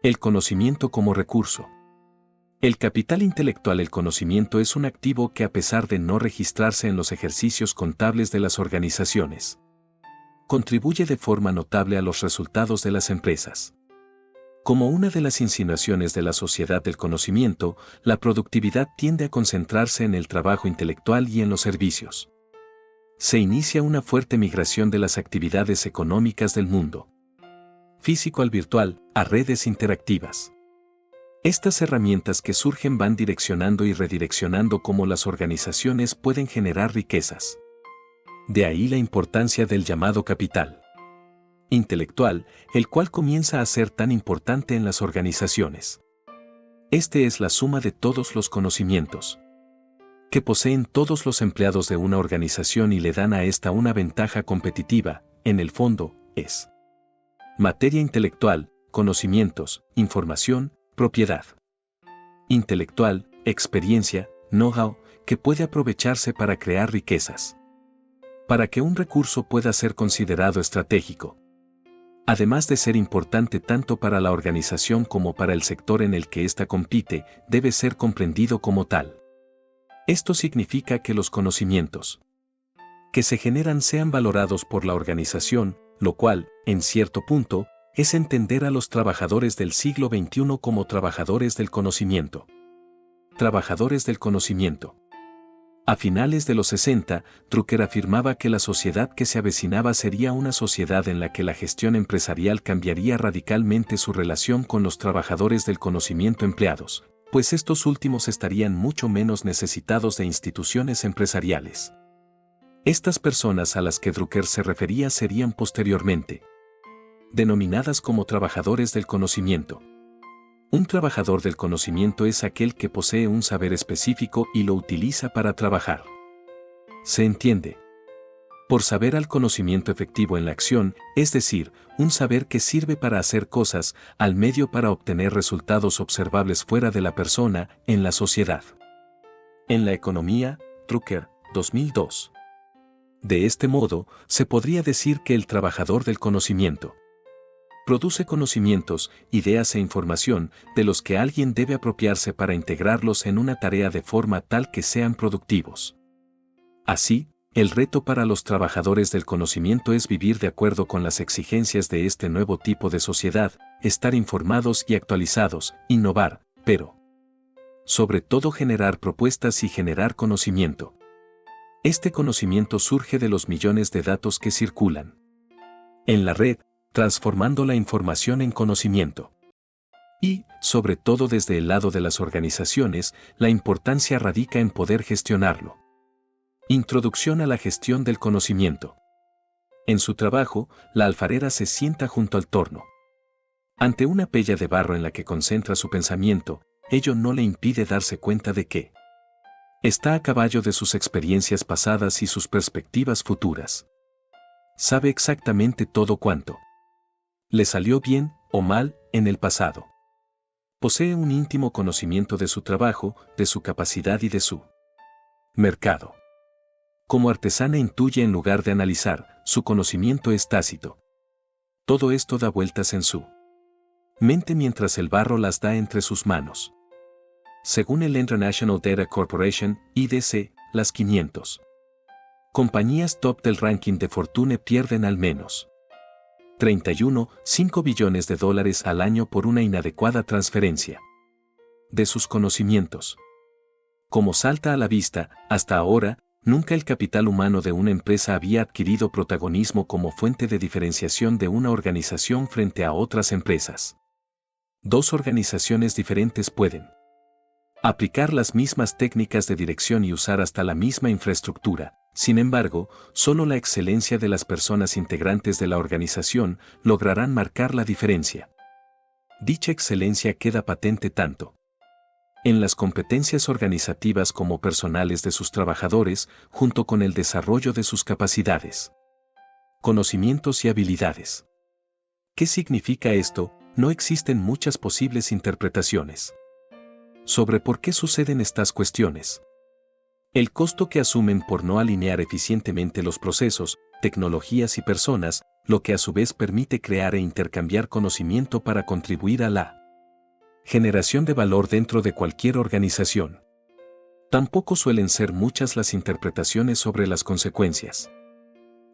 El conocimiento como recurso. El capital intelectual, el conocimiento, es un activo que, a pesar de no registrarse en los ejercicios contables de las organizaciones, contribuye de forma notable a los resultados de las empresas. Como una de las insinuaciones de la sociedad del conocimiento, la productividad tiende a concentrarse en el trabajo intelectual y en los servicios. Se inicia una fuerte migración de las actividades económicas del mundo físico al virtual, a redes interactivas. Estas herramientas que surgen van direccionando y redireccionando cómo las organizaciones pueden generar riquezas. De ahí la importancia del llamado capital intelectual, el cual comienza a ser tan importante en las organizaciones. Este es la suma de todos los conocimientos que poseen todos los empleados de una organización y le dan a esta una ventaja competitiva. En el fondo, es materia intelectual, conocimientos, información, propiedad intelectual, experiencia, know-how, que puede aprovecharse para crear riquezas. Para que un recurso pueda ser considerado estratégico, además de ser importante tanto para la organización como para el sector en el que ésta compite, debe ser comprendido como tal. Esto significa que los conocimientos que se generan sean valorados por la organización, lo cual, en cierto punto, es entender a los trabajadores del siglo XXI como trabajadores del conocimiento. Trabajadores del conocimiento. A finales de los 60, Drucker afirmaba que la sociedad que se avecinaba sería una sociedad en la que la gestión empresarial cambiaría radicalmente su relación con los trabajadores del conocimiento empleados, pues estos últimos estarían mucho menos necesitados de instituciones empresariales. Estas personas a las que Drucker se refería serían posteriormente denominadas como trabajadores del conocimiento. Un trabajador del conocimiento es aquel que posee un saber específico y lo utiliza para trabajar. Se entiende por saber al conocimiento efectivo en la acción, es decir, un saber que sirve para hacer cosas, al medio para obtener resultados observables fuera de la persona, en la sociedad. En la economía, Drucker, 2002. De este modo, se podría decir que el trabajador del conocimiento produce conocimientos, ideas e información de los que alguien debe apropiarse para integrarlos en una tarea de forma tal que sean productivos. Así, el reto para los trabajadores del conocimiento es vivir de acuerdo con las exigencias de este nuevo tipo de sociedad, estar informados y actualizados, innovar, pero sobre todo generar propuestas y generar conocimiento. Este conocimiento surge de los millones de datos que circulan en la red, transformando la información en conocimiento. Y, sobre todo desde el lado de las organizaciones, la importancia radica en poder gestionarlo. Introducción a la gestión del conocimiento. En su trabajo, la alfarera se sienta junto al torno. Ante una pella de barro en la que concentra su pensamiento, ello no le impide darse cuenta de que está a caballo de sus experiencias pasadas y sus perspectivas futuras. Sabe exactamente todo cuanto le salió bien o mal en el pasado. Posee un íntimo conocimiento de su trabajo, de su capacidad y de su mercado. Como artesana intuye en lugar de analizar, su conocimiento es tácito. Todo esto da vueltas en su mente mientras el barro las da entre sus manos. Según el International Data Corporation, IDC, las 500 compañías top del ranking de Fortune pierden al menos 31,5 billones de dólares al año por una inadecuada transferencia de sus conocimientos. Como salta a la vista, hasta ahora, nunca el capital humano de una empresa había adquirido protagonismo como fuente de diferenciación de una organización frente a otras empresas. Dos organizaciones diferentes pueden aplicar las mismas técnicas de dirección y usar hasta la misma infraestructura. Sin embargo, solo la excelencia de las personas integrantes de la organización lograrán marcar la diferencia. Dicha excelencia queda patente tanto en las competencias organizativas como personales de sus trabajadores, junto con el desarrollo de sus capacidades, conocimientos y habilidades. ¿Qué significa esto? No existen muchas posibles interpretaciones sobre por qué suceden estas cuestiones. El costo que asumen por no alinear eficientemente los procesos, tecnologías y personas, lo que a su vez permite crear e intercambiar conocimiento para contribuir a la Generación de valor dentro de cualquier organización. Tampoco suelen ser muchas las interpretaciones sobre las consecuencias.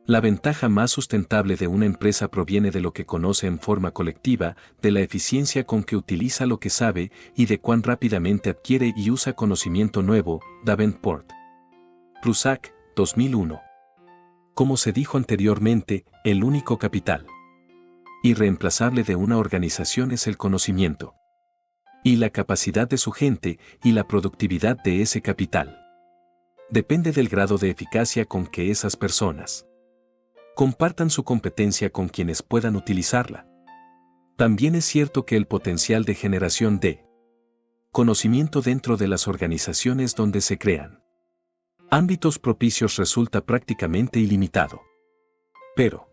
La ventaja más sustentable de una empresa proviene de lo que conoce en forma colectiva, de la eficiencia con que utiliza lo que sabe y de cuán rápidamente adquiere y usa conocimiento nuevo. Davenport. Prusak, 2001. Como se dijo anteriormente, el único capital irreemplazable de una organización es el conocimiento. Y la capacidad de su gente y la productividad de ese capital depende del grado de eficacia con que esas personas compartan su competencia con quienes puedan utilizarla. También es cierto que el potencial de generación de conocimiento dentro de las organizaciones donde se crean ámbitos propicios resulta prácticamente ilimitado. Pero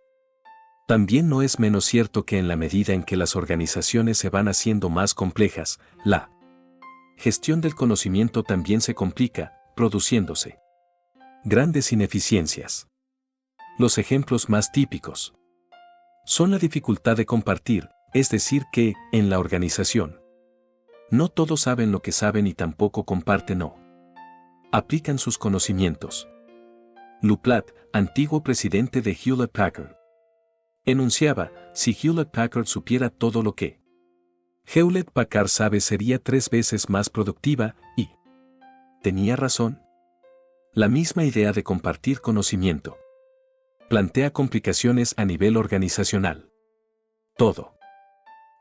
también no es menos cierto que en la medida en que las organizaciones se van haciendo más complejas, la gestión del conocimiento también se complica, produciéndose grandes ineficiencias. Los ejemplos más típicos son la dificultad de compartir, es decir que, en la organización, no todos saben lo que saben y tampoco comparten o aplican sus conocimientos. Lou Platt, antiguo presidente de Hewlett Packard, enunciaba, si Hewlett Packard supiera todo lo que Hewlett Packard sabe sería 3 veces más productiva, y tenía razón. La misma idea de compartir conocimiento plantea complicaciones a nivel organizacional. Todo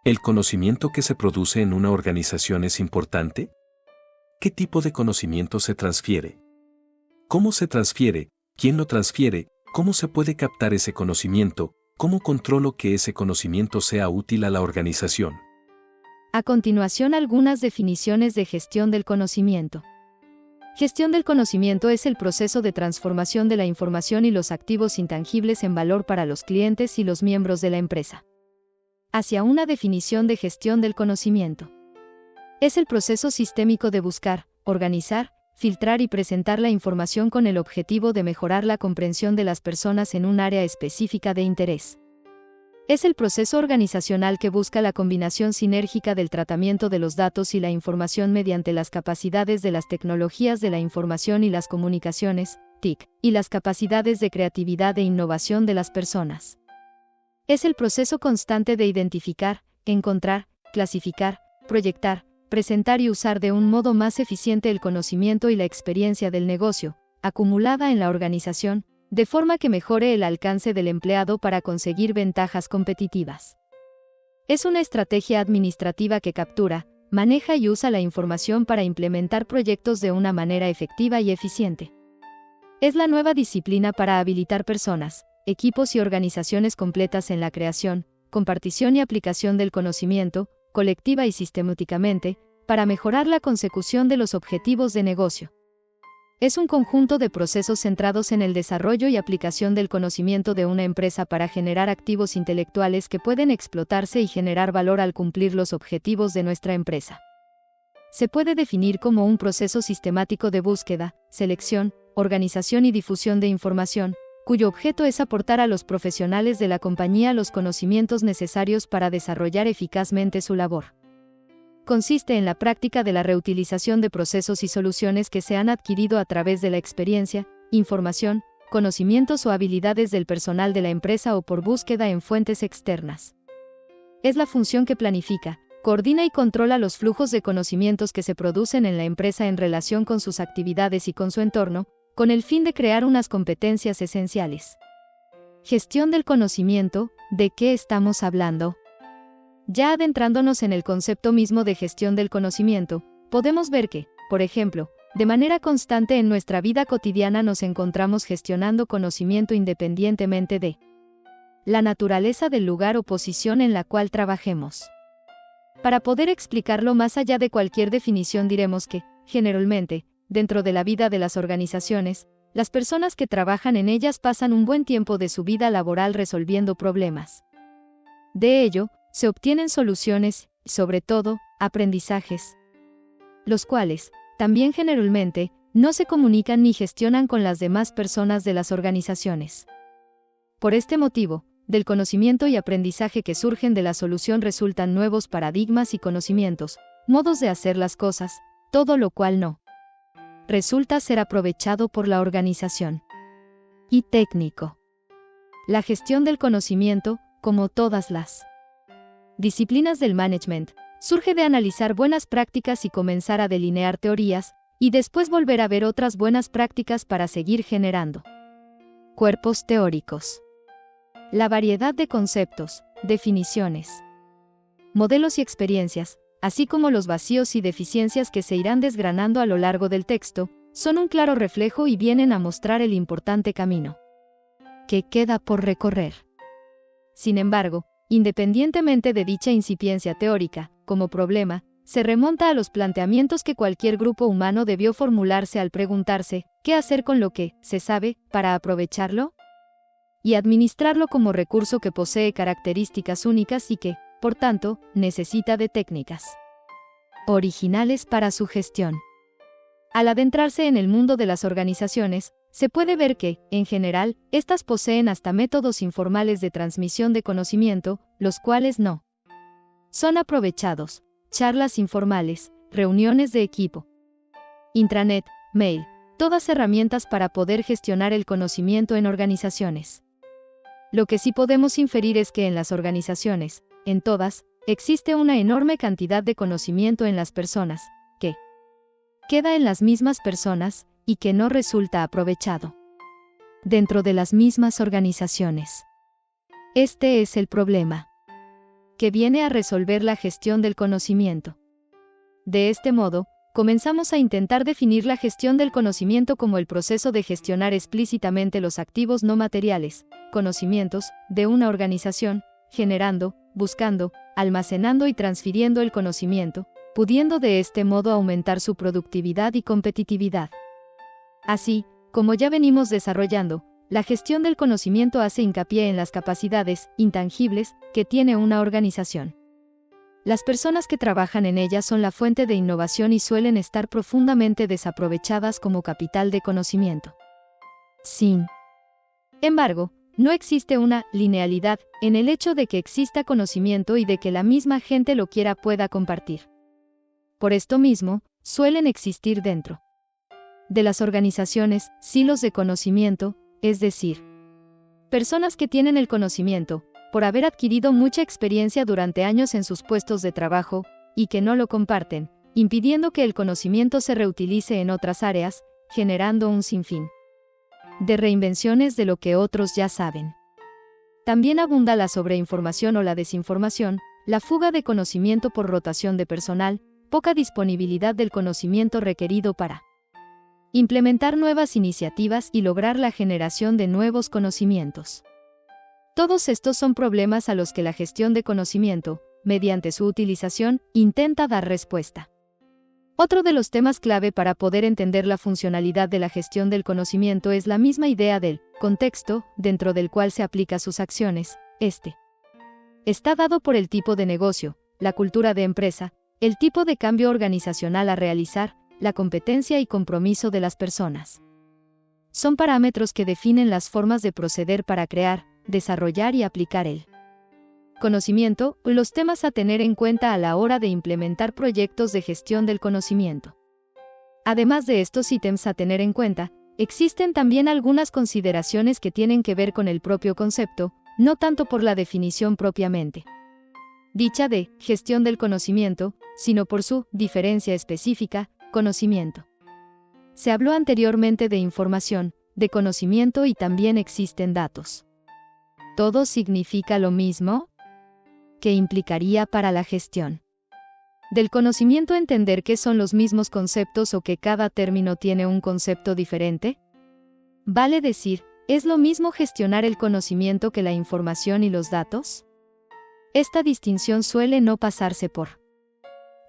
el conocimiento que se produce en una organización es importante. ¿Qué tipo de conocimiento se transfiere? ¿Cómo se transfiere? ¿Quién lo transfiere? ¿Cómo se puede captar ese conocimiento? ¿Cómo controlo que ese conocimiento sea útil a la organización? A continuación, algunas definiciones de gestión del conocimiento. Gestión del conocimiento es el proceso de transformación de la información y los activos intangibles en valor para los clientes y los miembros de la empresa. Hacia una definición de gestión del conocimiento. Es el proceso sistémico de buscar, organizar, filtrar y presentar la información con el objetivo de mejorar la comprensión de las personas en un área específica de interés. Es el proceso organizacional que busca la combinación sinérgica del tratamiento de los datos y la información mediante las capacidades de las tecnologías de la información y las comunicaciones, TIC, y las capacidades de creatividad e innovación de las personas. Es el proceso constante de identificar, encontrar, clasificar, proyectar, presentar y usar de un modo más eficiente el conocimiento y la experiencia del negocio, acumulada en la organización, de forma que mejore el alcance del empleado para conseguir ventajas competitivas. Es una estrategia administrativa que captura, maneja y usa la información para implementar proyectos de una manera efectiva y eficiente. Es la nueva disciplina para habilitar personas, equipos y organizaciones completas en la creación, compartición y aplicación del conocimiento, colectiva y sistemáticamente, para mejorar la consecución de los objetivos de negocio. Es un conjunto de procesos centrados en el desarrollo y aplicación del conocimiento de una empresa para generar activos intelectuales que pueden explotarse y generar valor al cumplir los objetivos de nuestra empresa. Se puede definir como un proceso sistemático de búsqueda, selección, organización y difusión de información, cuyo objeto es aportar a los profesionales de la compañía los conocimientos necesarios para desarrollar eficazmente su labor. Consiste en la práctica de la reutilización de procesos y soluciones que se han adquirido a través de la experiencia, información, conocimientos o habilidades del personal de la empresa o por búsqueda en fuentes externas. Es la función que planifica, coordina y controla los flujos de conocimientos que se producen en la empresa en relación con sus actividades y con su entorno, con el fin de crear unas competencias esenciales. Gestión del conocimiento, ¿de qué estamos hablando? Ya adentrándonos en el concepto mismo de gestión del conocimiento, podemos ver que, por ejemplo, de manera constante en nuestra vida cotidiana nos encontramos gestionando conocimiento independientemente de la naturaleza del lugar o posición en la cual trabajemos. Para poder explicarlo más allá de cualquier definición diremos que, generalmente, dentro de la vida de las organizaciones, las personas que trabajan en ellas pasan un buen tiempo de su vida laboral resolviendo problemas. De ello, se obtienen soluciones y, sobre todo, aprendizajes, los cuales, también generalmente, no se comunican ni gestionan con las demás personas de las organizaciones. Por este motivo, del conocimiento y aprendizaje que surgen de la solución resultan nuevos paradigmas y conocimientos, modos de hacer las cosas, todo lo cual no resulta ser aprovechado por la organización. Y técnico. La gestión del conocimiento, como todas las disciplinas del management, surge de analizar buenas prácticas y comenzar a delinear teorías, y después volver a ver otras buenas prácticas para seguir generando cuerpos teóricos. La variedad de conceptos, definiciones, modelos y experiencias, así como los vacíos y deficiencias que se irán desgranando a lo largo del texto, son un claro reflejo y vienen a mostrar el importante camino que queda por recorrer. Sin embargo, independientemente de dicha incipiencia teórica, como problema, se remonta a los planteamientos que cualquier grupo humano debió formularse al preguntarse, ¿qué hacer con lo que se sabe para aprovecharlo? Y administrarlo como recurso que posee características únicas y que, por tanto, necesita de técnicas originales para su gestión. Al adentrarse en el mundo de las organizaciones, se puede ver que, en general, estas poseen hasta métodos informales de transmisión de conocimiento, los cuales no son aprovechados: charlas informales, reuniones de equipo, intranet, mail, todas herramientas para poder gestionar el conocimiento en organizaciones. Lo que sí podemos inferir es que en las organizaciones, en todas, existe una enorme cantidad de conocimiento en las personas, que queda en las mismas personas, y que no resulta aprovechado dentro de las mismas organizaciones. Este es el problema que viene a resolver la gestión del conocimiento. De este modo, comenzamos a intentar definir la gestión del conocimiento como el proceso de gestionar explícitamente los activos no materiales, conocimientos, de una organización, generando, buscando, almacenando y transfiriendo el conocimiento, pudiendo de este modo aumentar su productividad y competitividad. Así, como ya venimos desarrollando, la gestión del conocimiento hace hincapié en las capacidades intangibles que tiene una organización. Las personas que trabajan en ella son la fuente de innovación y suelen estar profundamente desaprovechadas como capital de conocimiento. Sin embargo, no existe una linealidad en el hecho de que exista conocimiento y de que la misma gente lo pueda compartir. Por esto mismo, suelen existir dentro de las organizaciones silos de conocimiento, es decir, personas que tienen el conocimiento, por haber adquirido mucha experiencia durante años en sus puestos de trabajo, y que no lo comparten, impidiendo que el conocimiento se reutilice en otras áreas, generando un sinfín de reinvenciones de lo que otros ya saben. También abunda la sobreinformación o la desinformación, la fuga de conocimiento por rotación de personal, poca disponibilidad del conocimiento requerido para implementar nuevas iniciativas y lograr la generación de nuevos conocimientos. Todos estos son problemas a los que la gestión de conocimiento, mediante su utilización, intenta dar respuesta. Otro de los temas clave para poder entender la funcionalidad de la gestión del conocimiento es la misma idea del contexto, dentro del cual se aplica sus acciones. Este está dado por el tipo de negocio, la cultura de empresa, el tipo de cambio organizacional a realizar, la competencia y compromiso de las personas. Son parámetros que definen las formas de proceder para crear, desarrollar y aplicar el conocimiento, los temas a tener en cuenta a la hora de implementar proyectos de gestión del conocimiento. Además de estos ítems a tener en cuenta, existen también algunas consideraciones que tienen que ver con el propio concepto, no tanto por la definición propiamente dicha de gestión del conocimiento, sino por su diferencia específica, conocimiento. Se habló anteriormente de información, de conocimiento y también existen datos. ¿Todo significa lo mismo? ¿Qué implicaría para la gestión del conocimiento entender que son los mismos conceptos o que cada término tiene un concepto diferente? Vale decir, ¿es lo mismo gestionar el conocimiento que la información y los datos? Esta distinción suele no pasarse por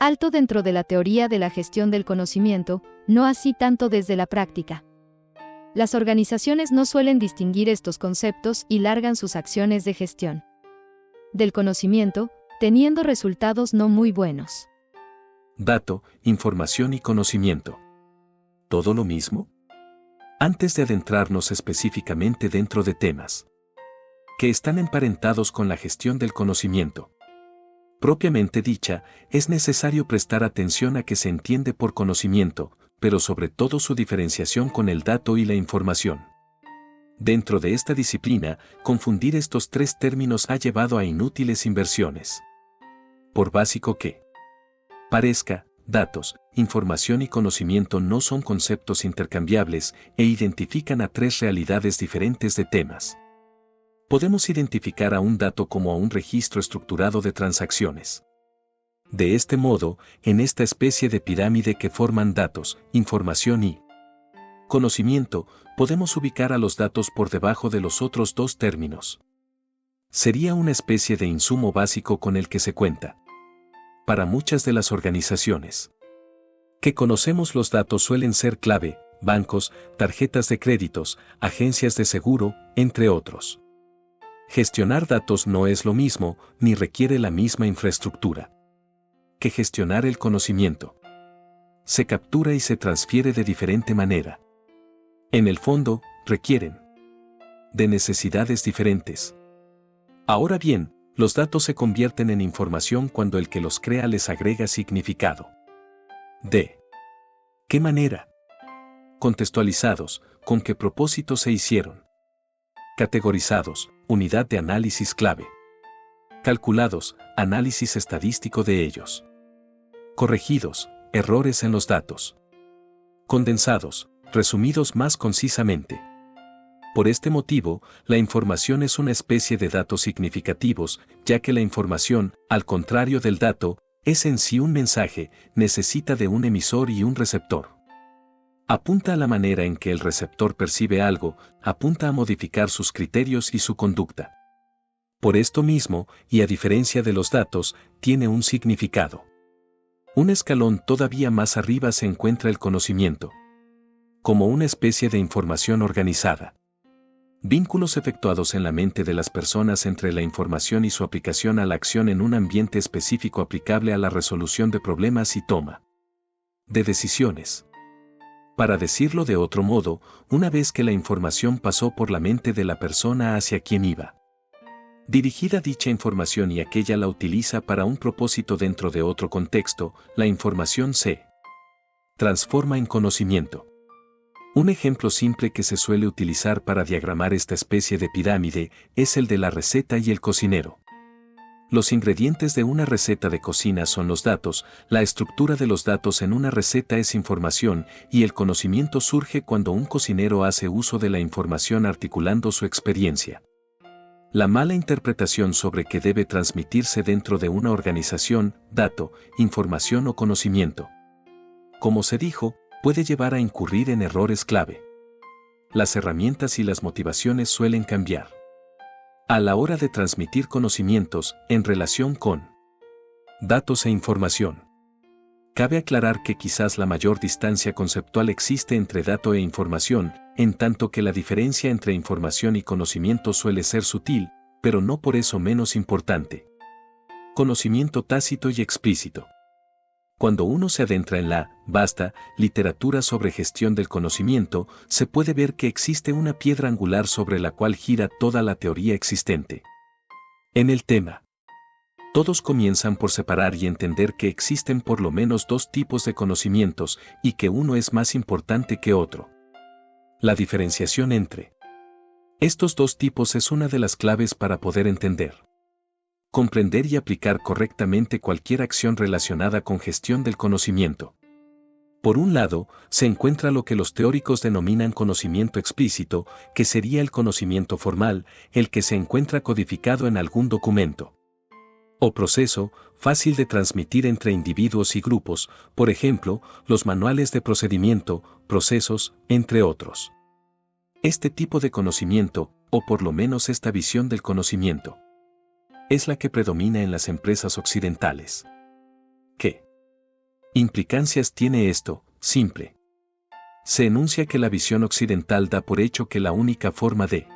alto dentro de la teoría de la gestión del conocimiento, no así tanto desde la práctica. Las organizaciones no suelen distinguir estos conceptos y largan sus acciones de gestión del conocimiento, teniendo resultados no muy buenos. Dato, información y conocimiento. ¿Todo lo mismo? Antes de adentrarnos específicamente dentro de temas que están emparentados con la gestión del conocimiento. Propiamente dicha, es necesario prestar atención a qué se entiende por conocimiento, pero sobre todo su diferenciación con el dato y la información. Dentro de esta disciplina, confundir estos tres términos ha llevado a inútiles inversiones. Por básico que parezca, datos, información y conocimiento no son conceptos intercambiables e identifican a tres realidades diferentes de temas. Podemos identificar a un dato como a un registro estructurado de transacciones. De este modo, en esta especie de pirámide que forman datos, información y conocimiento, podemos ubicar a los datos por debajo de los otros dos términos. Sería una especie de insumo básico con el que se cuenta. Para muchas de las organizaciones que conocemos, los datos suelen ser clave, bancos, tarjetas de créditos, agencias de seguro, entre otros. Gestionar datos no es lo mismo, ni requiere la misma infraestructura que gestionar el conocimiento. Se captura y se transfiere de diferente manera. En el fondo, requieren de necesidades diferentes. Ahora bien, los datos se convierten en información cuando el que los crea les agrega significado. ¿De qué manera? Contextualizados, ¿con qué propósito se hicieron? Categorizados, unidad de análisis clave. Calculados, análisis estadístico de ellos. Corregidos, errores en los datos. Condensados, resumidos más concisamente. Por este motivo, la información es una especie de datos significativos, ya que la información, al contrario del dato, es en sí un mensaje, necesita de un emisor y un receptor. Apunta a la manera en que el receptor percibe algo, apunta a modificar sus criterios y su conducta. Por esto mismo, y a diferencia de los datos, tiene un significado. Un escalón todavía más arriba se encuentra el conocimiento, como una especie de información organizada. Vínculos efectuados en la mente de las personas entre la información y su aplicación a la acción en un ambiente específico aplicable a la resolución de problemas y toma de decisiones. Para decirlo de otro modo, una vez que la información pasó por la mente de la persona hacia quien iba dirigida dicha información y aquella la utiliza para un propósito dentro de otro contexto, la información se transforma en conocimiento. Un ejemplo simple que se suele utilizar para diagramar esta especie de pirámide es el de la receta y el cocinero. Los ingredientes de una receta de cocina son los datos, la estructura de los datos en una receta es información, y el conocimiento surge cuando un cocinero hace uso de la información articulando su experiencia. La mala interpretación sobre qué debe transmitirse dentro de una organización, dato, información o conocimiento, como se dijo, puede llevar a incurrir en errores clave. Las herramientas y las motivaciones suelen cambiar a la hora de transmitir conocimientos en relación con datos e información. Cabe aclarar que quizás la mayor distancia conceptual existe entre dato e información, en tanto que la diferencia entre información y conocimiento suele ser sutil, pero no por eso menos importante. Conocimiento tácito y explícito. Cuando uno se adentra en la vasta literatura sobre gestión del conocimiento, se puede ver que existe una piedra angular sobre la cual gira toda la teoría existente en el tema. Todos comienzan por separar y entender que existen por lo menos dos tipos de conocimientos y que uno es más importante que otro. La diferenciación entre estos dos tipos es una de las claves para poder entender, comprender y aplicar correctamente cualquier acción relacionada con gestión del conocimiento. Por un lado, se encuentra lo que los teóricos denominan conocimiento explícito, que sería el conocimiento formal, el que se encuentra codificado en algún documento o proceso, fácil de transmitir entre individuos y grupos, por ejemplo, los manuales de procedimiento, procesos, entre otros. Este tipo de conocimiento, o por lo menos esta visión del conocimiento, es la que predomina en las empresas occidentales. ¿Qué implicancias tiene esto? Simple. Se enuncia que la visión occidental da por hecho que la única forma de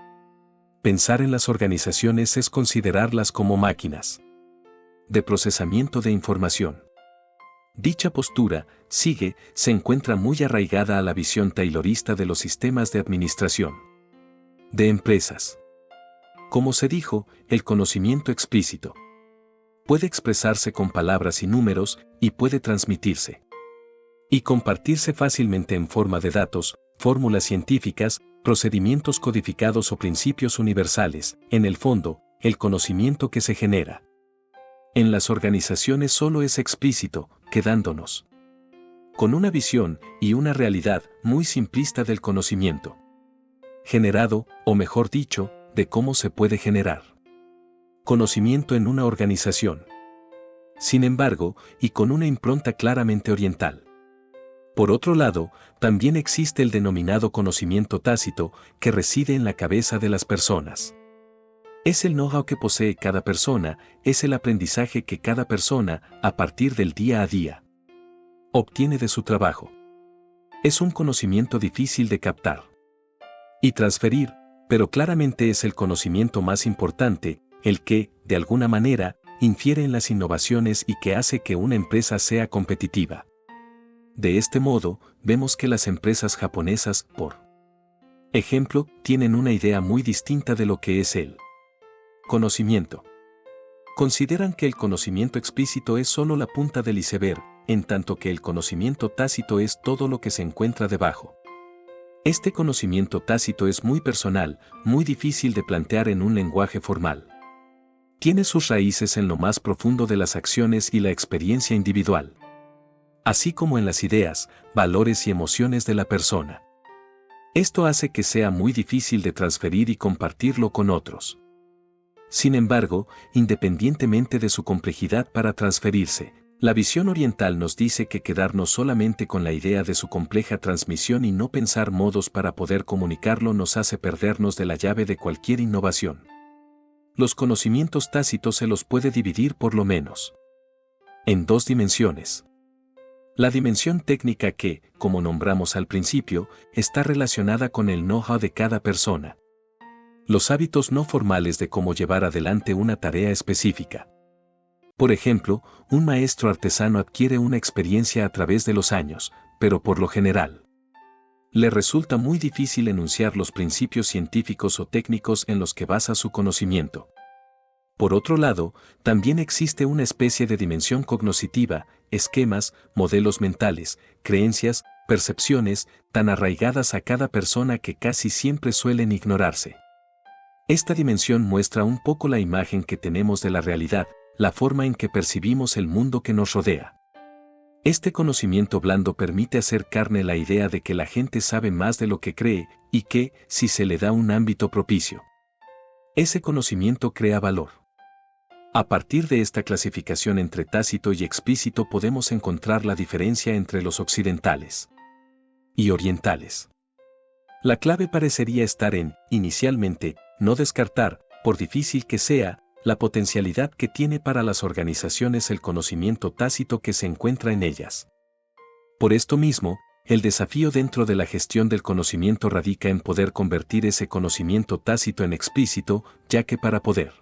pensar en las organizaciones es considerarlas como máquinas de procesamiento de información. Dicha postura, se encuentra muy arraigada a la visión taylorista de los sistemas de administración de empresas. Como se dijo, el conocimiento explícito puede expresarse con palabras y números y puede transmitirse y compartirse fácilmente en forma de datos, fórmulas científicas, procedimientos codificados o principios universales. En el fondo, el conocimiento que se genera en las organizaciones solo es explícito, quedándonos con una visión y una realidad muy simplista del conocimiento generado, o mejor dicho, de cómo se puede generar conocimiento en una organización. Sin embargo, y con una impronta claramente oriental. Por otro lado, también existe el denominado conocimiento tácito, que reside en la cabeza de las personas. Es el know-how que posee cada persona, es el aprendizaje que cada persona, a partir del día a día, obtiene de su trabajo. Es un conocimiento difícil de captar y transferir, pero claramente es el conocimiento más importante, el que, de alguna manera, infiere en las innovaciones y que hace que una empresa sea competitiva. De este modo, vemos que las empresas japonesas, por ejemplo, tienen una idea muy distinta de lo que es el conocimiento. Consideran que el conocimiento explícito es solo la punta del iceberg, en tanto que el conocimiento tácito es todo lo que se encuentra debajo. Este conocimiento tácito es muy personal, muy difícil de plantear en un lenguaje formal. Tiene sus raíces en lo más profundo de las acciones y la experiencia individual, así como en las ideas, valores y emociones de la persona. Esto hace que sea muy difícil de transferir y compartirlo con otros. Sin embargo, independientemente de su complejidad para transferirse, la visión oriental nos dice que quedarnos solamente con la idea de su compleja transmisión y no pensar modos para poder comunicarlo nos hace perdernos de la llave de cualquier innovación. Los conocimientos tácitos se los puede dividir por lo menos en dos dimensiones. La dimensión técnica que, como nombramos al principio, está relacionada con el know-how de cada persona. Los hábitos no formales de cómo llevar adelante una tarea específica. Por ejemplo, un maestro artesano adquiere una experiencia a través de los años, pero por lo general, le resulta muy difícil enunciar los principios científicos o técnicos en los que basa su conocimiento. Por otro lado, también existe una especie de dimensión cognoscitiva, esquemas, modelos mentales, creencias, percepciones, tan arraigadas a cada persona que casi siempre suelen ignorarse. Esta dimensión muestra un poco la imagen que tenemos de la realidad, la forma en que percibimos el mundo que nos rodea. Este conocimiento blando permite hacer carne la idea de que la gente sabe más de lo que cree, y que, si se le da un ámbito propicio, ese conocimiento crea valor. A partir de esta clasificación entre tácito y explícito podemos encontrar la diferencia entre los occidentales y orientales. La clave parecería estar en, inicialmente, no descartar, por difícil que sea, la potencialidad que tiene para las organizaciones el conocimiento tácito que se encuentra en ellas. Por esto mismo, el desafío dentro de la gestión del conocimiento radica en poder convertir ese conocimiento tácito en explícito, ya que para poder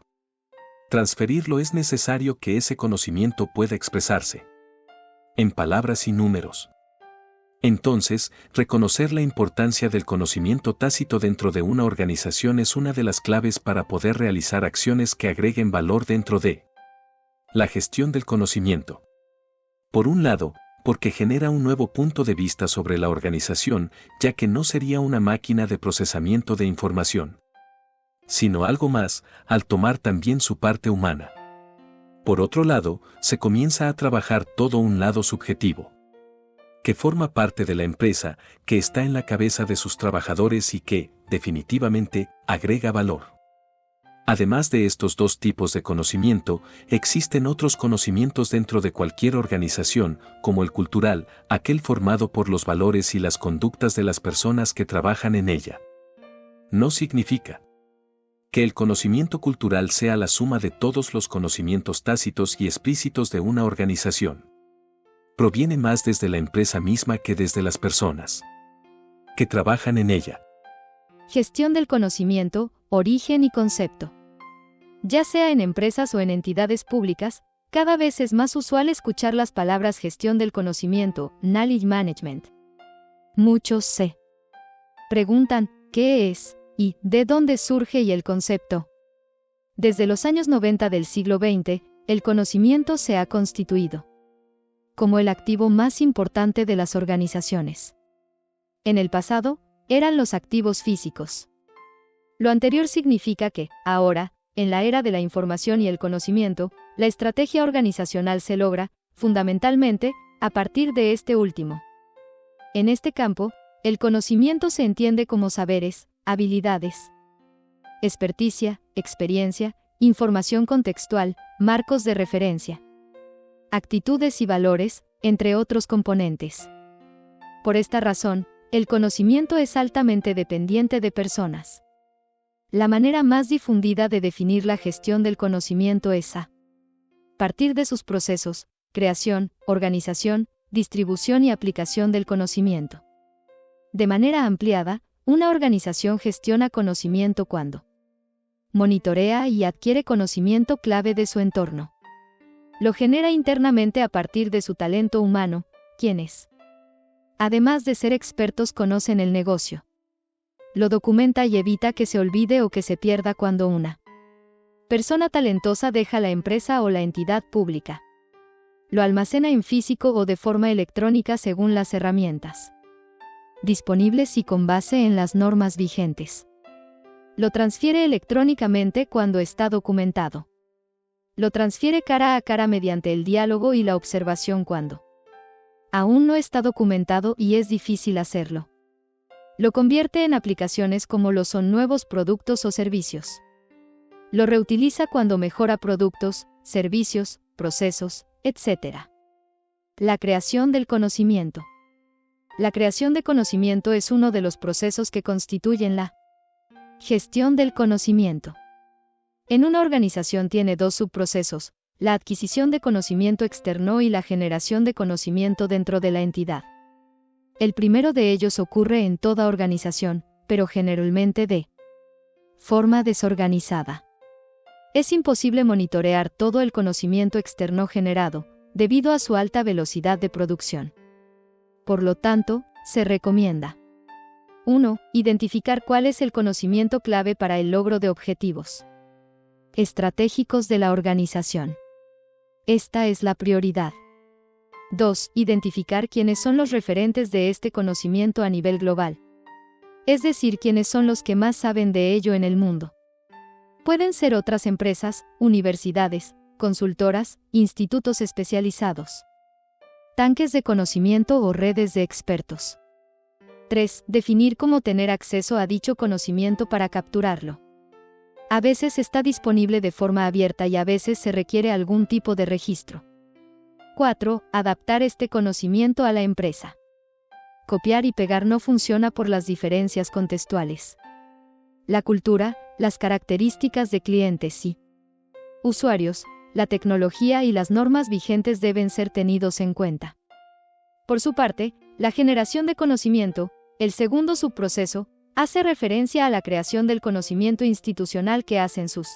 transferirlo es necesario que ese conocimiento pueda expresarse en palabras y números. Entonces, reconocer la importancia del conocimiento tácito dentro de una organización es una de las claves para poder realizar acciones que agreguen valor dentro de la gestión del conocimiento. Por un lado, porque genera un nuevo punto de vista sobre la organización, ya que no sería una máquina de procesamiento de información, sino algo más, al tomar también su parte humana. Por otro lado, se comienza a trabajar todo un lado subjetivo, que forma parte de la empresa, que está en la cabeza de sus trabajadores y que, definitivamente, agrega valor. Además de estos dos tipos de conocimiento, existen otros conocimientos dentro de cualquier organización, como el cultural, aquel formado por los valores y las conductas de las personas que trabajan en ella. No significa que el conocimiento cultural sea la suma de todos los conocimientos tácitos y explícitos de una organización. Proviene más desde la empresa misma que desde las personas que trabajan en ella. Gestión del conocimiento, origen y concepto. Ya sea en empresas o en entidades públicas, cada vez es más usual escuchar las palabras gestión del conocimiento, knowledge management. Muchos se preguntan, ¿qué es? ¿Y de dónde surge y el concepto? Desde los años 90 del siglo XX, el conocimiento se ha constituido como el activo más importante de las organizaciones. En el pasado, eran los activos físicos. Lo anterior significa que, ahora, en la era de la información y el conocimiento, la estrategia organizacional se logra, fundamentalmente, a partir de este último. En este campo, el conocimiento se entiende como saberes, habilidades, experticia, experiencia, información contextual, marcos de referencia, actitudes y valores, entre otros componentes. Por esta razón, el conocimiento es altamente dependiente de personas. La manera más difundida de definir la gestión del conocimiento es a partir de sus procesos, creación, organización, distribución y aplicación del conocimiento. De manera ampliada, una organización gestiona conocimiento cuando monitorea y adquiere conocimiento clave de su entorno. Lo genera internamente a partir de su talento humano, quienes, además de ser expertos, conocen el negocio. Lo documenta y evita que se olvide o que se pierda cuando una persona talentosa deja la empresa o la entidad pública. Lo almacena en físico o de forma electrónica según las herramientas disponibles y con base en las normas vigentes. Lo transfiere electrónicamente cuando está documentado. Lo transfiere cara a cara mediante el diálogo y la observación cuando aún no está documentado y es difícil hacerlo. Lo convierte en aplicaciones como lo son nuevos productos o servicios. Lo reutiliza cuando mejora productos, servicios, procesos, etc. La creación del conocimiento. La creación de conocimiento es uno de los procesos que constituyen la gestión del conocimiento. En una organización tiene dos subprocesos, la adquisición de conocimiento externo y la generación de conocimiento dentro de la entidad. El primero de ellos ocurre en toda organización, pero generalmente de forma desorganizada. Es imposible monitorear todo el conocimiento externo generado, debido a su alta velocidad de producción. Por lo tanto, se recomienda 1. Identificar cuál es el conocimiento clave para el logro de objetivos estratégicos de la organización. Esta es la prioridad. 2. Identificar quiénes son los referentes de este conocimiento a nivel global. Es decir, quiénes son los que más saben de ello en el mundo. Pueden ser otras empresas, universidades, consultoras, institutos especializados, tanques de conocimiento o redes de expertos. 3. Definir cómo tener acceso a dicho conocimiento para capturarlo. A veces está disponible de forma abierta y a veces se requiere algún tipo de registro. 4. Adaptar este conocimiento a la empresa. Copiar y pegar no funciona por las diferencias contextuales. La cultura, las características de clientes y usuarios, la tecnología y las normas vigentes deben ser tenidos en cuenta. Por su parte, la generación de conocimiento, el segundo subproceso, hace referencia a la creación del conocimiento institucional que hacen sus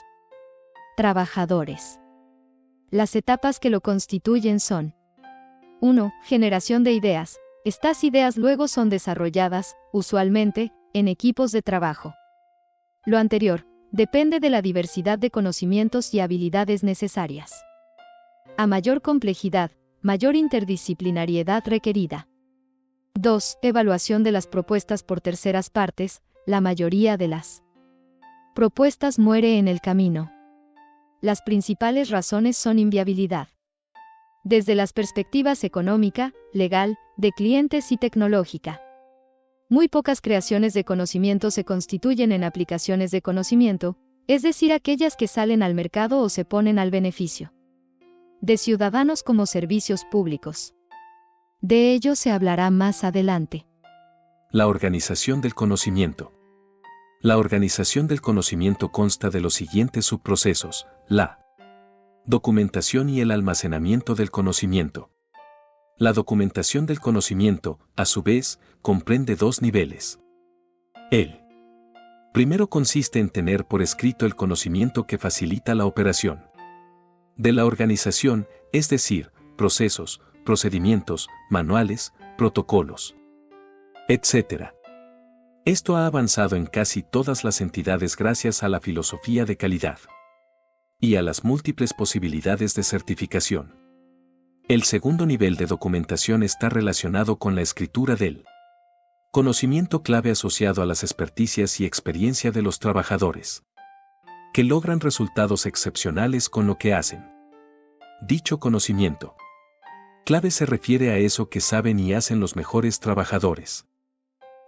trabajadores. Las etapas que lo constituyen son 1. Generación de ideas. Estas ideas luego son desarrolladas, usualmente, en equipos de trabajo. Lo anterior depende de la diversidad de conocimientos y habilidades necesarias. A mayor complejidad, mayor interdisciplinariedad requerida. 2. Evaluación de las propuestas por terceras partes. La mayoría de las propuestas muere en el camino. Las principales razones son inviabilidad. Desde las perspectivas económica, legal, de clientes y tecnológica. Muy pocas creaciones de conocimiento se constituyen en aplicaciones de conocimiento, es decir, aquellas que salen al mercado o se ponen al beneficio de ciudadanos como servicios públicos. De ello se hablará más adelante. La organización del conocimiento. La organización del conocimiento consta de los siguientes subprocesos: la documentación y el almacenamiento del conocimiento. La documentación del conocimiento, a su vez, comprende dos niveles. El primero consiste en tener por escrito el conocimiento que facilita la operación de la organización, es decir, procesos, procedimientos, manuales, protocolos, etc. Esto ha avanzado en casi todas las entidades gracias a la filosofía de calidad. y a las múltiples posibilidades de certificación. El segundo nivel de documentación está relacionado con la escritura del conocimiento clave asociado a las experticias y experiencia de los trabajadores, que logran resultados excepcionales con lo que hacen. Dicho conocimiento clave se refiere a eso que saben y hacen los mejores trabajadores.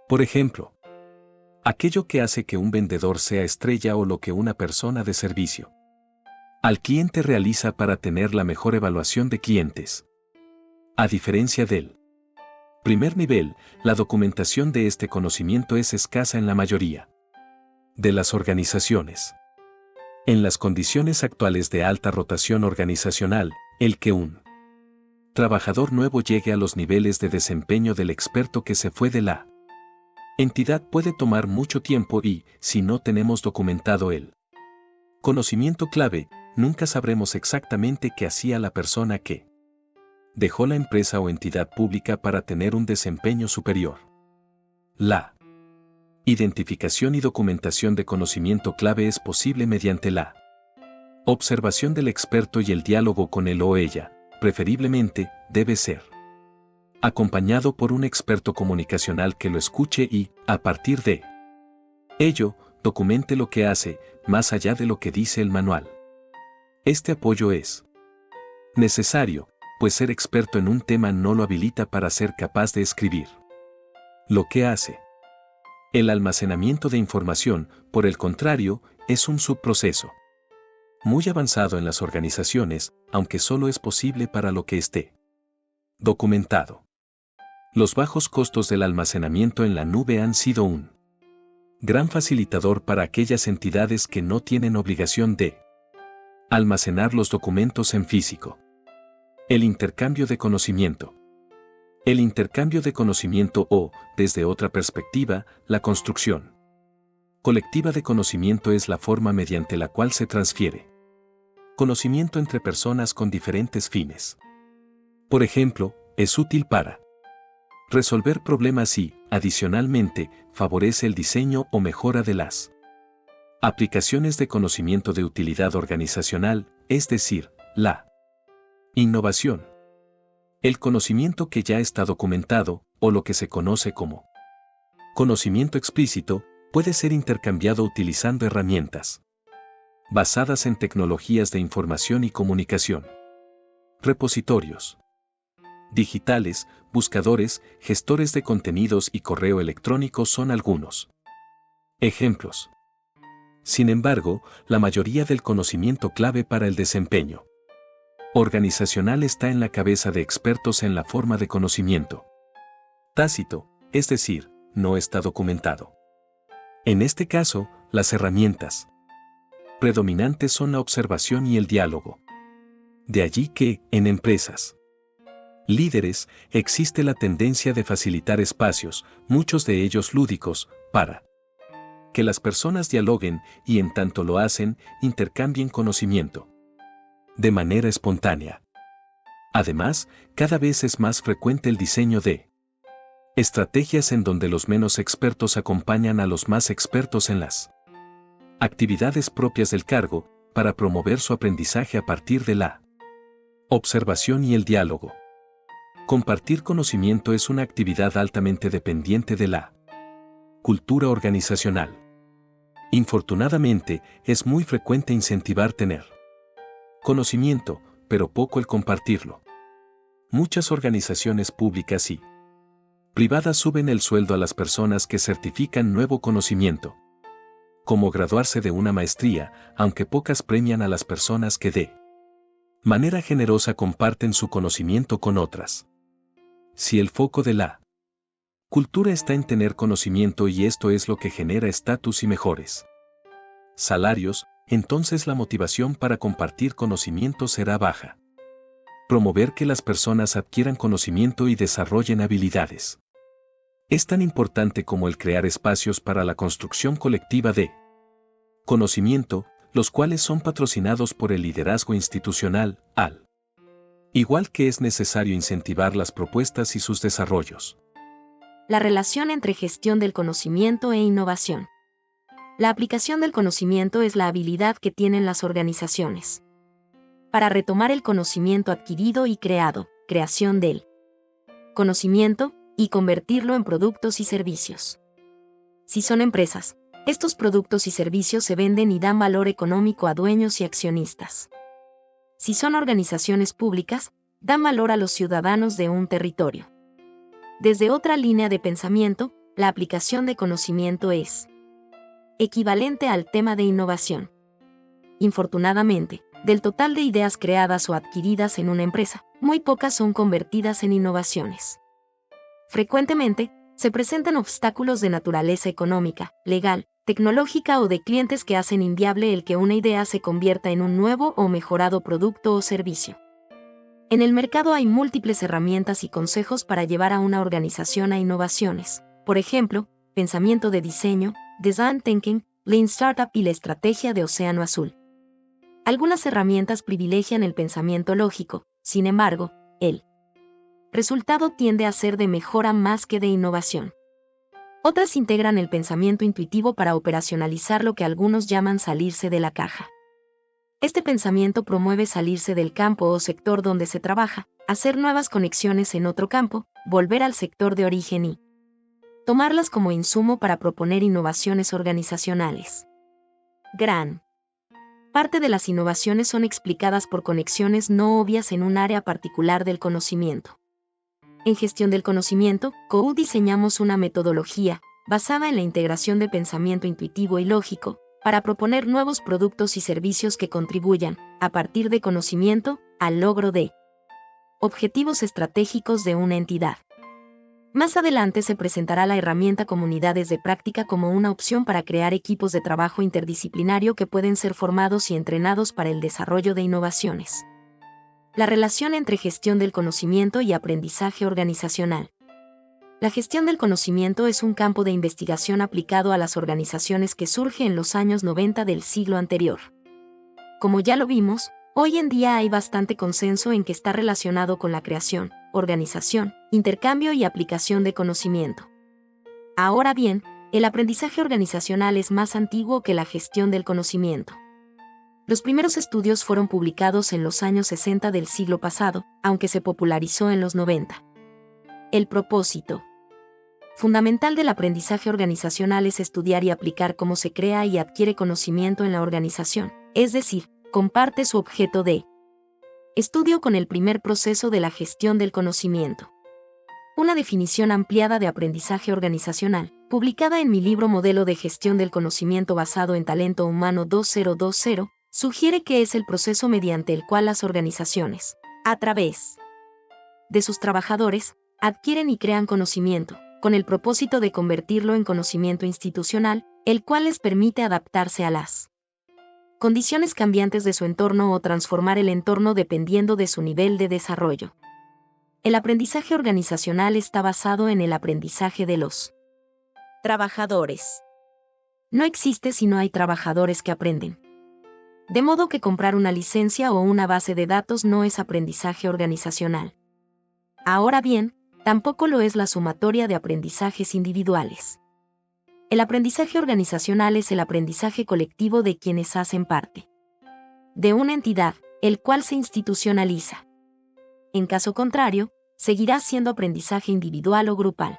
Por ejemplo, aquello que hace que un vendedor sea estrella o lo que una persona de servicio al cliente realiza para tener la mejor evaluación de clientes. A diferencia del primer nivel, la documentación de este conocimiento es escasa en la mayoría de las organizaciones. En las condiciones actuales de alta rotación organizacional, el que un trabajador nuevo llegue a los niveles de desempeño del experto que se fue de la entidad puede tomar mucho tiempo y, si no tenemos documentado el conocimiento clave, nunca sabremos exactamente qué hacía la persona que dejó la empresa o entidad pública para tener un desempeño superior. La identificación y documentación de conocimiento clave es posible mediante la observación del experto y el diálogo con él o ella, preferiblemente, debe ser acompañado por un experto comunicacional que lo escuche y, a partir de ello, documente lo que hace, más allá de lo que dice el manual. Este apoyo es necesario, pues ser experto en un tema no lo habilita para ser capaz de escribir lo que hace. El almacenamiento de información, por el contrario, es un subproceso muy avanzado en las organizaciones, aunque solo es posible para lo que esté documentado. Los bajos costos del almacenamiento en la nube han sido un gran facilitador para aquellas entidades que no tienen obligación de almacenar los documentos en físico. El intercambio de conocimiento. El intercambio de conocimiento o, desde otra perspectiva, la construcción colectiva de conocimiento es la forma mediante la cual se transfiere conocimiento entre personas con diferentes fines. Por ejemplo, es útil para resolver problemas y, adicionalmente, favorece el diseño o mejora de las aplicaciones de conocimiento de utilidad organizacional, es decir, la innovación. El conocimiento que ya está documentado, o lo que se conoce como conocimiento explícito, puede ser intercambiado utilizando herramientas basadas en tecnologías de información y comunicación. Repositorios digitales, buscadores, gestores de contenidos y correo electrónico son algunos ejemplos. Sin embargo, la mayoría del conocimiento clave para el desempeño organizacional está en la cabeza de expertos en la forma de conocimiento tácito, es decir, no está documentado. En este caso, las herramientas predominantes son la observación y el diálogo. De allí que, en empresas líderes, existe la tendencia de facilitar espacios, muchos de ellos lúdicos, para que las personas dialoguen y en tanto lo hacen, intercambien conocimiento de manera espontánea. Además, cada vez es más frecuente el diseño de estrategias en donde los menos expertos acompañan a los más expertos en las actividades propias del cargo, para promover su aprendizaje a partir de la observación y el diálogo. Compartir conocimiento es una actividad altamente dependiente de la cultura organizacional. Infortunadamente, es muy frecuente incentivar tener conocimiento, pero poco el compartirlo. Muchas organizaciones públicas y privadas suben el sueldo a las personas que certifican nuevo conocimiento, como graduarse de una maestría, aunque pocas premian a las personas que de manera generosa comparten su conocimiento con otras. Si el foco de la cultura está en tener conocimiento y esto es lo que genera estatus y mejores salarios, entonces la motivación para compartir conocimiento será baja. Promover que las personas adquieran conocimiento y desarrollen habilidades es tan importante como el crear espacios para la construcción colectiva de conocimiento, los cuales son patrocinados por el liderazgo institucional, al igual que es necesario incentivar las propuestas y sus desarrollos. La relación entre gestión del conocimiento e innovación. La aplicación del conocimiento es la habilidad que tienen las organizaciones para retomar el conocimiento adquirido y creado, creación del conocimiento, y convertirlo en productos y servicios. Si son empresas, estos productos y servicios se venden y dan valor económico a dueños y accionistas. Si son organizaciones públicas, dan valor a los ciudadanos de un territorio. Desde otra línea de pensamiento, la aplicación de conocimiento es equivalente al tema de innovación. Infortunadamente, del total de ideas creadas o adquiridas en una empresa, muy pocas son convertidas en innovaciones. Frecuentemente, se presentan obstáculos de naturaleza económica, legal, tecnológica o de clientes que hacen inviable el que una idea se convierta en un nuevo o mejorado producto o servicio. En el mercado hay múltiples herramientas y consejos para llevar a una organización a innovaciones. Por ejemplo, pensamiento de diseño, design thinking, Lean Startup y la estrategia de Océano Azul. Algunas herramientas privilegian el pensamiento lógico, sin embargo, el resultado tiende a ser de mejora más que de innovación. Otras integran el pensamiento intuitivo para operacionalizar lo que algunos llaman salirse de la caja. Este pensamiento promueve salirse del campo o sector donde se trabaja, hacer nuevas conexiones en otro campo, volver al sector de origen y tomarlas como insumo para proponer innovaciones organizacionales. Gran parte de las innovaciones son explicadas por conexiones no obvias en un área particular del conocimiento. En gestión del conocimiento, diseñamos una metodología, basada en la integración de pensamiento intuitivo y lógico, para proponer nuevos productos y servicios que contribuyan, a partir de conocimiento, al logro de objetivos estratégicos de una entidad. Más adelante se presentará la herramienta Comunidades de Práctica como una opción para crear equipos de trabajo interdisciplinario que pueden ser formados y entrenados para el desarrollo de innovaciones. La relación entre gestión del conocimiento y aprendizaje organizacional. La gestión del conocimiento es un campo de investigación aplicado a las organizaciones que surge en los años 90 del siglo anterior. Como ya lo vimos, hoy en día hay bastante consenso en que está relacionado con la creación, organización, intercambio y aplicación de conocimiento. Ahora bien, el aprendizaje organizacional es más antiguo que la gestión del conocimiento. Los primeros estudios fueron publicados en los años 60 del siglo pasado, aunque se popularizó en los 90. El propósito fundamental del aprendizaje organizacional es estudiar y aplicar cómo se crea y adquiere conocimiento en la organización, es decir, comparte su objeto de estudio con el primer proceso de la gestión del conocimiento. Una definición ampliada de aprendizaje organizacional, publicada en mi libro Modelo de Gestión del Conocimiento basado en Talento Humano 2020, sugiere que es el proceso mediante el cual las organizaciones, a través de sus trabajadores, adquieren y crean conocimiento, con el propósito de convertirlo en conocimiento institucional, el cual les permite adaptarse a las condiciones cambiantes de su entorno o transformar el entorno dependiendo de su nivel de desarrollo. El aprendizaje organizacional está basado en el aprendizaje de los trabajadores. No existe si no hay trabajadores que aprenden. De modo que comprar una licencia o una base de datos no es aprendizaje organizacional. Ahora bien, tampoco lo es la sumatoria de aprendizajes individuales. El aprendizaje organizacional es el aprendizaje colectivo de quienes hacen parte de una entidad, el cual se institucionaliza. En caso contrario, seguirá siendo aprendizaje individual o grupal.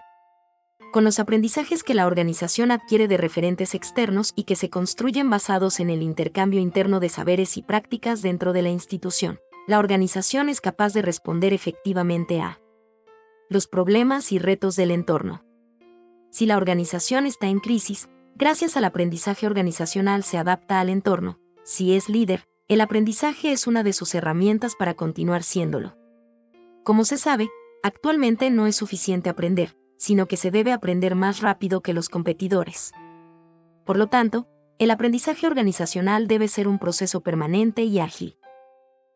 Con los aprendizajes que la organización adquiere de referentes externos y que se construyen basados en el intercambio interno de saberes y prácticas dentro de la institución, la organización es capaz de responder efectivamente a los problemas y retos del entorno. Si la organización está en crisis, gracias al aprendizaje organizacional se adapta al entorno. Si es líder, el aprendizaje es una de sus herramientas para continuar siéndolo. Como se sabe, actualmente no es suficiente aprender, sino que se debe aprender más rápido que los competidores. Por lo tanto, el aprendizaje organizacional debe ser un proceso permanente y ágil.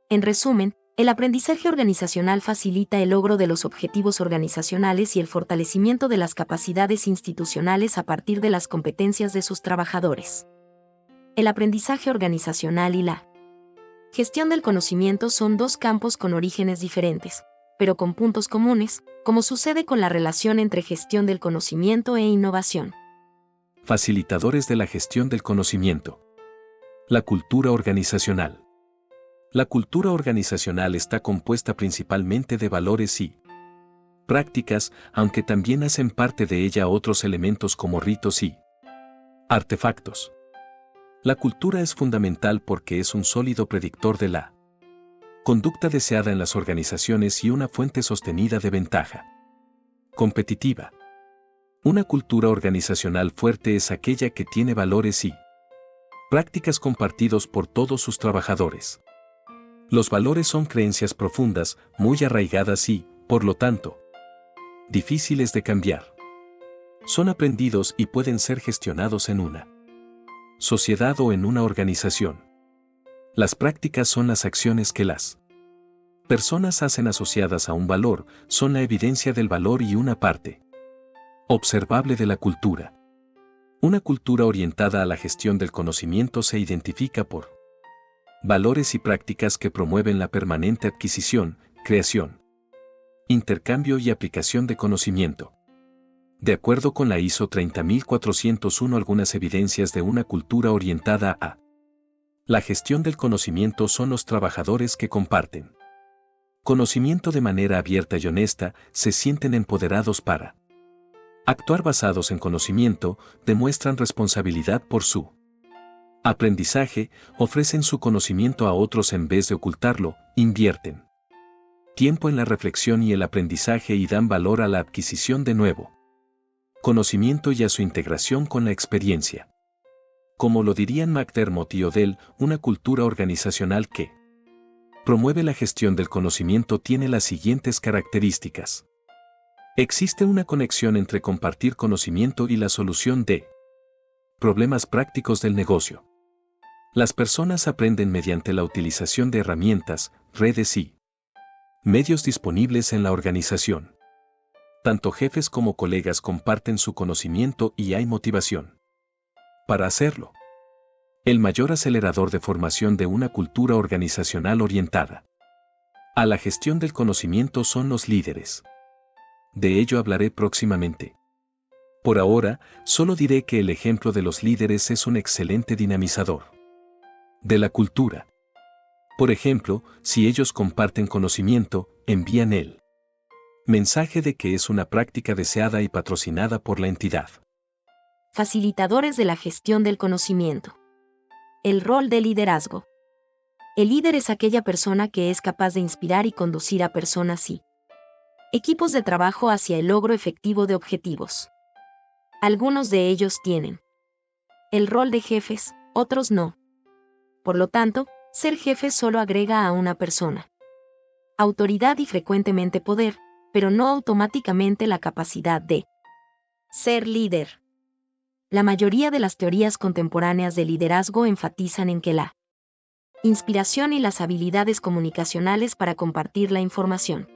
En resumen, el aprendizaje organizacional facilita el logro de los objetivos organizacionales y el fortalecimiento de las capacidades institucionales a partir de las competencias de sus trabajadores. El aprendizaje organizacional y la gestión del conocimiento son dos campos con orígenes diferentes, pero con puntos comunes, como sucede con la relación entre gestión del conocimiento e innovación. Facilitadores de la gestión del conocimiento. La cultura organizacional. La cultura organizacional está compuesta principalmente de valores y prácticas, aunque también hacen parte de ella otros elementos como ritos y artefactos. La cultura es fundamental porque es un sólido predictor de la conducta deseada en las organizaciones y una fuente sostenida de ventaja competitiva. Una cultura organizacional fuerte es aquella que tiene valores y prácticas compartidos por todos sus trabajadores. Los valores son creencias profundas, muy arraigadas y, por lo tanto, difíciles de cambiar. Son aprendidos y pueden ser gestionados en una sociedad o en una organización. Las prácticas son las acciones que las personas hacen asociadas a un valor, son la evidencia del valor y una parte observable de la cultura. Una cultura orientada a la gestión del conocimiento se identifica por valores y prácticas que promueven la permanente adquisición, creación, intercambio y aplicación de conocimiento. De acuerdo con la ISO 30401, algunas evidencias de una cultura orientada a la gestión del conocimiento son los trabajadores que comparten conocimiento de manera abierta y honesta, se sienten empoderados para actuar basados en conocimiento, demuestran responsabilidad por su aprendizaje, ofrecen su conocimiento a otros en vez de ocultarlo, invierten tiempo en la reflexión y el aprendizaje y dan valor a la adquisición de nuevo conocimiento y a su integración con la experiencia. Como lo dirían McDermott y Odell, una cultura organizacional que promueve la gestión del conocimiento tiene las siguientes características. Existe una conexión entre compartir conocimiento y la solución de problemas prácticos del negocio. Las personas aprenden mediante la utilización de herramientas, redes y medios disponibles en la organización. Tanto jefes como colegas comparten su conocimiento y hay motivación para hacerlo. El mayor acelerador de formación de una cultura organizacional orientada a la gestión del conocimiento son los líderes. De ello hablaré próximamente. Por ahora, solo diré que el ejemplo de los líderes es un excelente dinamizador de la cultura. Por ejemplo, si ellos comparten conocimiento, envían el mensaje de que es una práctica deseada y patrocinada por la entidad. Facilitadores de la gestión del conocimiento. El rol de liderazgo. El líder es aquella persona que es capaz de inspirar y conducir a personas y equipos de trabajo hacia el logro efectivo de objetivos. Algunos de ellos tienen el rol de jefes, otros no. Por lo tanto, ser jefe solo agrega a una persona autoridad y frecuentemente poder, pero no automáticamente la capacidad de ser líder. La mayoría de las teorías contemporáneas de liderazgo enfatizan en que la inspiración y las habilidades comunicacionales para compartir la información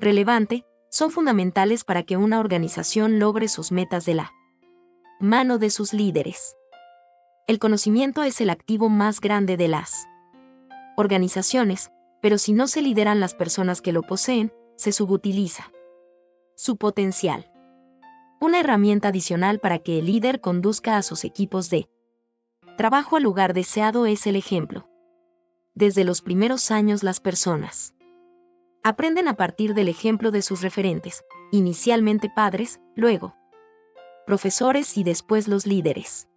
relevante son fundamentales para que una organización logre sus metas de la mano de sus líderes. El conocimiento es el activo más grande de las organizaciones, pero si no se lideran las personas que lo poseen, se subutiliza su potencial. Una herramienta adicional para que el líder conduzca a sus equipos de trabajo al lugar deseado es el ejemplo. Desde los primeros años las personas aprenden a partir del ejemplo de sus referentes, inicialmente padres, luego profesores y después los líderes.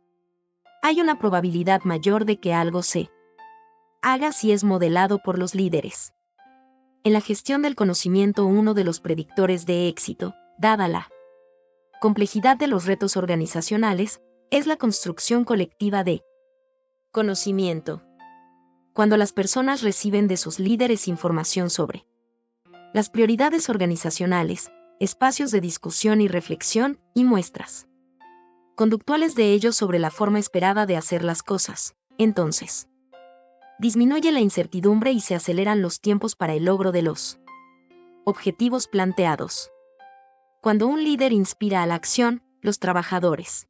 Hay una probabilidad mayor de que algo se haga si es modelado por los líderes. En la gestión del conocimiento, uno de los predictores de éxito, dada la complejidad de los retos organizacionales, es la construcción colectiva de conocimiento. Cuando las personas reciben de sus líderes información sobre las prioridades organizacionales, espacios de discusión y reflexión, y muestras conductuales de ellos sobre la forma esperada de hacer las cosas, entonces disminuye la incertidumbre y se aceleran los tiempos para el logro de los objetivos planteados. Cuando un líder inspira a la acción, los trabajadores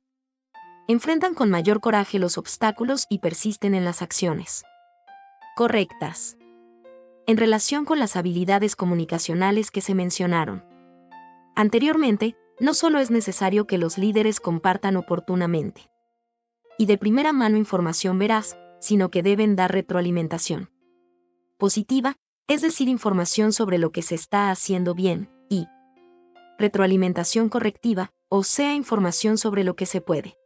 enfrentan con mayor coraje los obstáculos y persisten en las acciones correctas. En relación con las habilidades comunicacionales que se mencionaron anteriormente, No solo es necesario que los líderes compartan oportunamente y de primera mano información veraz, sino que deben dar retroalimentación positiva, es decir, información sobre lo que se está haciendo bien, y retroalimentación correctiva, o sea, información sobre lo que se puede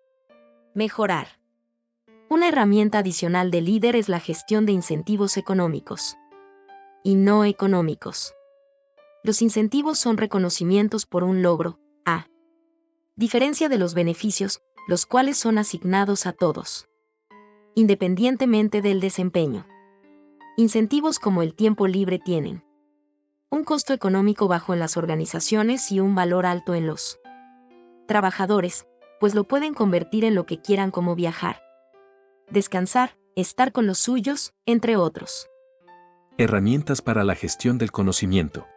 mejorar. Una herramienta adicional del líder es la gestión de incentivos económicos y no económicos. Los incentivos son reconocimientos por un logro, a diferencia de los beneficios, los cuales son asignados a todos, independientemente del desempeño. Incentivos como el tiempo libre tienen un costo económico bajo en las organizaciones y un valor alto en los trabajadores, pues lo pueden convertir en lo que quieran, como viajar, descansar, estar con los suyos, entre otros. Herramientas para la gestión del conocimiento.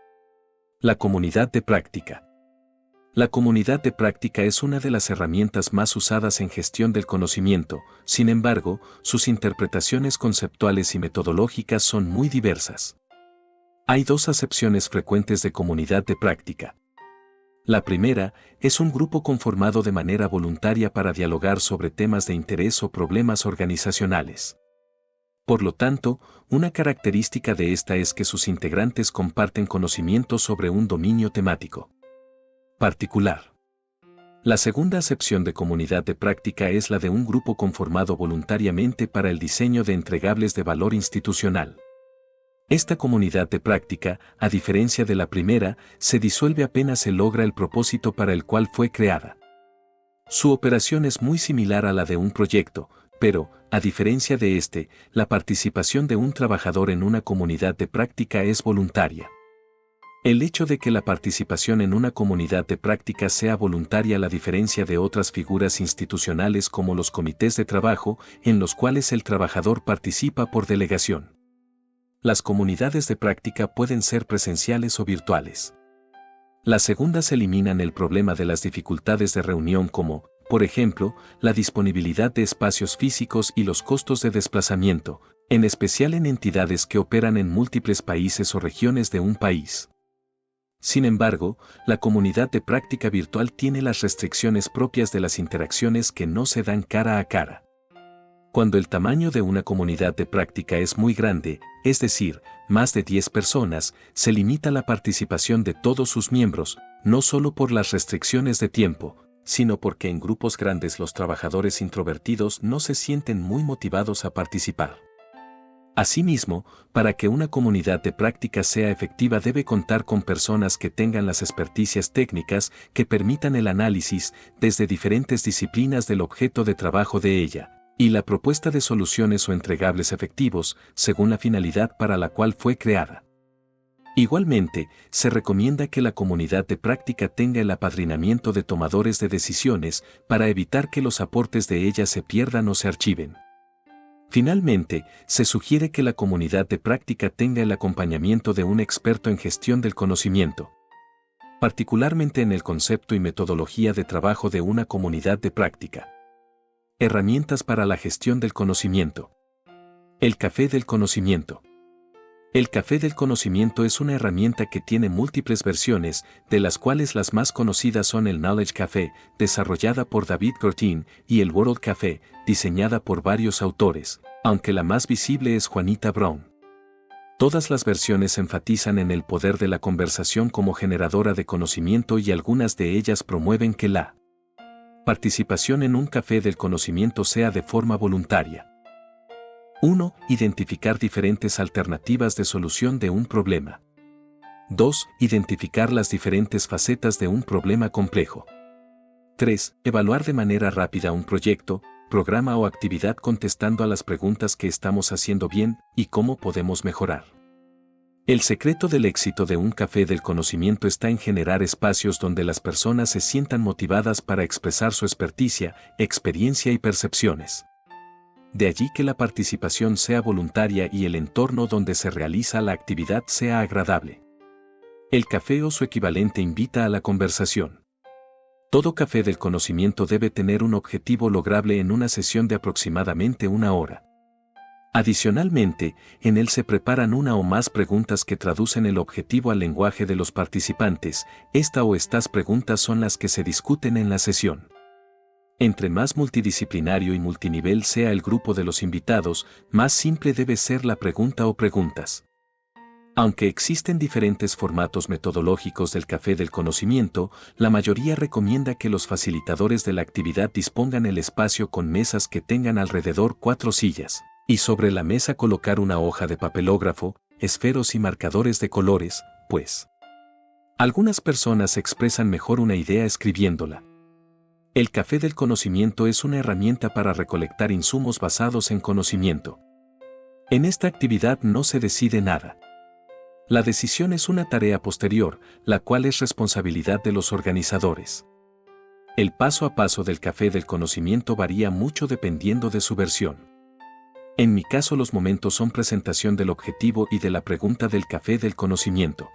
La comunidad de práctica. La comunidad de práctica es una de las herramientas más usadas en gestión del conocimiento, sin embargo, sus interpretaciones conceptuales y metodológicas son muy diversas. Hay dos acepciones frecuentes de comunidad de práctica. La primera es un grupo conformado de manera voluntaria para dialogar sobre temas de interés o problemas organizacionales. Por lo tanto, una característica de esta es que sus integrantes comparten conocimiento sobre un dominio temático particular. La segunda acepción de comunidad de práctica es la de un grupo conformado voluntariamente para el diseño de entregables de valor institucional. Esta comunidad de práctica, a diferencia de la primera, se disuelve apenas se logra el propósito para el cual fue creada. Su operación es muy similar a la de un proyecto, pero, a diferencia de este, la participación de un trabajador en una comunidad de práctica es voluntaria. El hecho de que la participación en una comunidad de práctica sea voluntaria, a la diferencia de otras figuras institucionales como los comités de trabajo, en los cuales el trabajador participa por delegación. Las comunidades de práctica pueden ser presenciales o virtuales. Las segundas eliminan el problema de las dificultades de reunión como, por ejemplo, la disponibilidad de espacios físicos y los costos de desplazamiento, en especial en entidades que operan en múltiples países o regiones de un país. Sin embargo, la comunidad de práctica virtual tiene las restricciones propias de las interacciones que no se dan cara a cara. Cuando el tamaño de una comunidad de práctica es muy grande, es decir, más de 10 personas, se limita la participación de todos sus miembros, no solo por las restricciones de tiempo, sino porque en grupos grandes los trabajadores introvertidos no se sienten muy motivados a participar. Asimismo, para que una comunidad de práctica sea efectiva debe contar con personas que tengan las experticias técnicas que permitan el análisis desde diferentes disciplinas del objeto de trabajo de ella, y la propuesta de soluciones o entregables efectivos, según la finalidad para la cual fue creada. Igualmente, se recomienda que la comunidad de práctica tenga el apadrinamiento de tomadores de decisiones para evitar que los aportes de ella se pierdan o se archiven. Finalmente, se sugiere que la comunidad de práctica tenga el acompañamiento de un experto en gestión del conocimiento, particularmente en el concepto y metodología de trabajo de una comunidad de práctica. Herramientas para la gestión del conocimiento. El café del conocimiento. El café del conocimiento es una herramienta que tiene múltiples versiones, de las cuales las más conocidas son el Knowledge Café, desarrollada por David Gortin, y el World Café, diseñada por varios autores, aunque la más visible es Juanita Brown. Todas las versiones enfatizan en el poder de la conversación como generadora de conocimiento y algunas de ellas promueven que la participación en un café del conocimiento sea de forma voluntaria. 1. Identificar diferentes alternativas de solución de un problema. 2. Identificar las diferentes facetas de un problema complejo. 3. Evaluar de manera rápida un proyecto, programa o actividad contestando a las preguntas que estamos haciendo bien y cómo podemos mejorar. El secreto del éxito de un café del conocimiento está en generar espacios donde las personas se sientan motivadas para expresar su experticia, experiencia y percepciones. De allí que la participación sea voluntaria y el entorno donde se realiza la actividad sea agradable. El café o su equivalente invita a la conversación. Todo café del conocimiento debe tener un objetivo lograble en una sesión de aproximadamente 1 hora. Adicionalmente, en él se preparan una o más preguntas que traducen el objetivo al lenguaje de los participantes. Esta o estas preguntas son las que se discuten en la sesión. Entre más multidisciplinario y multinivel sea el grupo de los invitados, más simple debe ser la pregunta o preguntas. Aunque existen diferentes formatos metodológicos del café del conocimiento, la mayoría recomienda que los facilitadores de la actividad dispongan el espacio con mesas que tengan alrededor 4 sillas, y sobre la mesa colocar una hoja de papelógrafo, esferos y marcadores de colores, pues algunas personas expresan mejor una idea escribiéndola. El café del conocimiento es una herramienta para recolectar insumos basados en conocimiento. En esta actividad no se decide nada. La decisión es una tarea posterior, la cual es responsabilidad de los organizadores. El paso a paso del café del conocimiento varía mucho dependiendo de su versión. En mi caso los momentos son presentación del objetivo y de la pregunta del café del conocimiento.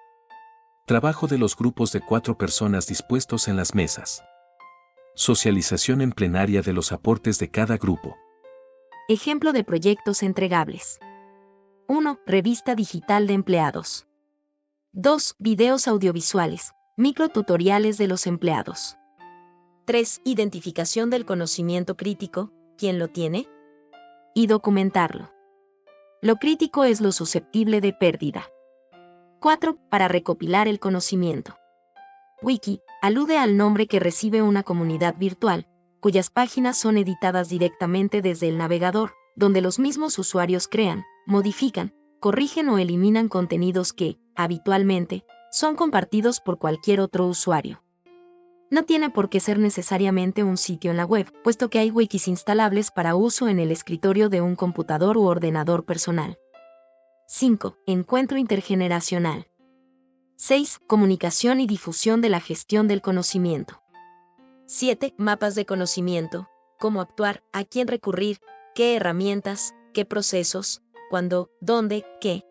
Trabajo de los grupos de 4 personas dispuestos en las mesas. Socialización en plenaria de los aportes de cada grupo. Ejemplo de proyectos entregables. 1. Revista digital de empleados. 2. Videos audiovisuales, microtutoriales de los empleados. 3. Identificación del conocimiento crítico, ¿quién lo tiene? Y documentarlo. Lo crítico es lo susceptible de pérdida. 4. Para recopilar el conocimiento. Wiki alude al nombre que recibe una comunidad virtual, cuyas páginas son editadas directamente desde el navegador, donde los mismos usuarios crean, modifican, corrigen o eliminan contenidos que, habitualmente, son compartidos por cualquier otro usuario. No tiene por qué ser necesariamente un sitio en la web, puesto que hay wikis instalables para uso en el escritorio de un computador u ordenador personal. 5. Encuentro intergeneracional. 6. Comunicación y difusión de la gestión del conocimiento. 7. Mapas de conocimiento. Cómo actuar, a quién recurrir, qué herramientas, qué procesos, cuándo, dónde, qué.